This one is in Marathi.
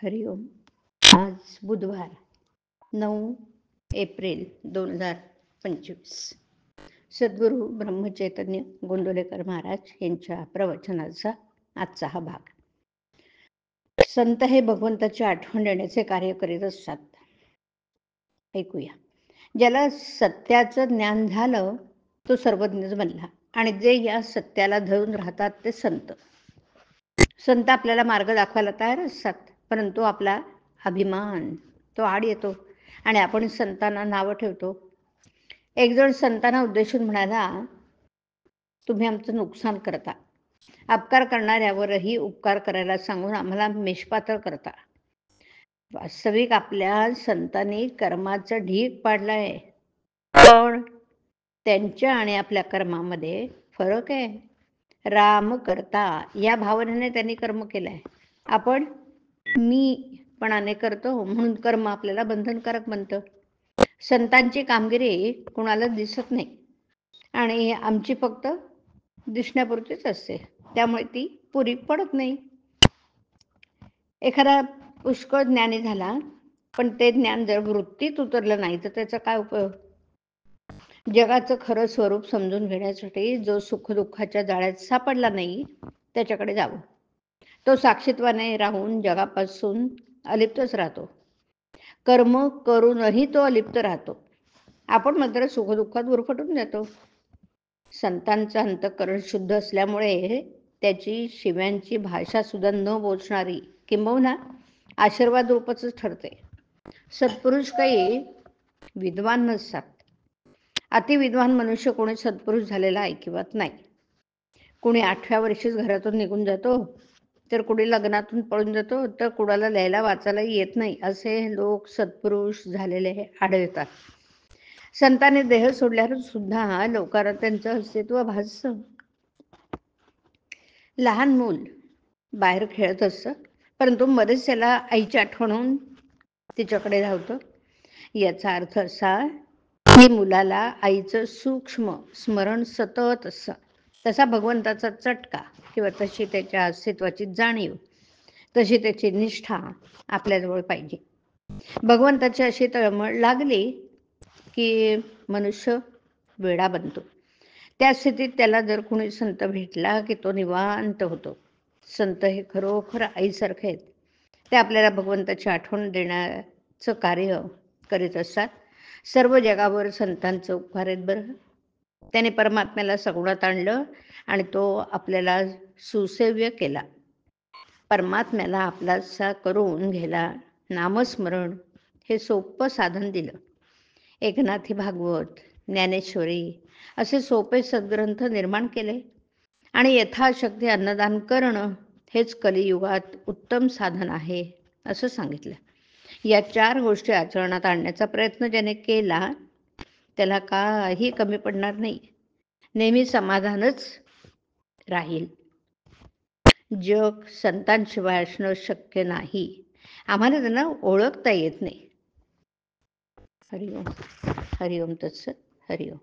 हरिओम. आज बुधवार 9 एप्रिल 2025. सद्गुरू ब्रह्मचैतन्य गोंदवलेकर महाराज यांच्या प्रवचनाचा आजचा हा भाग. संत हे भगवंताची आठवण देण्याचे कार्य करीत असतात. ऐकूया. ज्याला सत्याचं ज्ञान झालं तो सर्वज्ञच बनला, आणि जे या सत्याला धरून राहतात ते संत. संत आपल्याला मार्ग दाखवायला तयार असतात, परंतु आपला अभिमान तो आड येतो आणि आपण संतांना नावं ठेवतो. एक जण संतांना उद्देशून म्हणाला, तुम्ही आमचं नुकसान करता, अपकार करणाऱ्यावरही उपकार करायला सांगून आम्हाला मेषपातळ करता. वास्तविक आपल्या संतांनी कर्माचं ढीग पाडलाय, पण त्यांच्या आणि आपल्या कर्मामध्ये फरक आहे. राम करता या भावनेने त्यांनी कर्म केलंय. आपण मीपणाने करतो म्हणून कर्म आपल्याला बंधनकारक बनतं. संतांची कामगिरी कुणाला दिसत नाही आणि आमची फक्त दिसण्यापुरतीच असते, त्यामुळे ती पुरी पडत नाही. एखादा पुष्कळ ज्ञानी झाला, पण ते ज्ञान जर वृत्तीत उतरलं नाही तर त्याचा काय उपयोग? जगाचं खरं स्वरूप समजून घेण्यासाठी जो सुखदुःखाच्या जाळ्यात सापडला नाही त्याच्याकडे जावं. तो साक्षीत्वाने राहून जगापासून अलिप्तच राहतो. कर्म करूनही तो अलिप्त राहतो. आपण मात्र सुखदुःखात गुरफटून जातो. संतांचं अंतःकरण शुद्ध असल्यामुळे त्याची शिव्यांची भाषा सुद्धा न बोचणारी, किंबहुना आशीर्वाद रूपच ठरते. सत्पुरुष काही विद्वान नसतात. अतिविद्वान मनुष्य कोणी सत्पुरुष झालेला ऐकिवत नाही. कोणी 8व्या वर्षीच घरातून निघून जातो, तर कोणी लग्नातून पळून जातो, तर कुणाला लिहायला वाचायला येत नाही, असे लोक सत्पुरुष झालेले आढळतात. संतांनी देह सोडल्यावर सुद्धा लोकांना त्यांचं अस्तित्व भासतं. लहान मूल बाहेर खेळत असतं, परंतु मध्येच त्याला आईची आठवण होऊन तिच्याकडे धावतं. याचा अर्थ असा की मुलाला आईचं सूक्ष्म स्मरण सतत असतं. तसा भगवंताचा चटका किंवा तशी त्याच्या अस्तित्वाची जाणीव, तशी त्याची निष्ठा आपल्याजवळ पाहिजे. भगवंताची अशी तळमळ लागली की मनुष्य वेडा बनतो. त्या स्थितीत त्याला जर कोणी संत भेटला की तो निवांत होतो. संत हे खरोखर आईसारखे आहेत. ते आपल्याला भगवंताची आठवण देण्याचं कार्य करीत असतात. सर्व जगावर संतांचं उपकार आहेत बरं. त्याने परमात्म्याला सगुणात आणलं आणि तो आपल्याला सुसेव्य केला. परमात्म्याला आपलासा करून घ्यायला नामस्मरण हे सोपं साधन दिलं. एकनाथी भागवत, ज्ञानेश्वरी असे सोपे सद्ग्रंथ निर्माण केले आणि यथाशक्ती अन्नदान करणं हेच कलियुगात उत्तम साधन आहे असं सांगितलं. या 4 गोष्टी आचरणात आणण्याचा प्रयत्न ज्याने केला त्याला काही कमी पडणार नाही. नेहमी समाधानच राहील. जग संतांशिवाय असणं शक्य नाही. आम्हाला त्यांना ओळखता येत नाही. हरिओम. हरिओम तत्सत. हरिओम.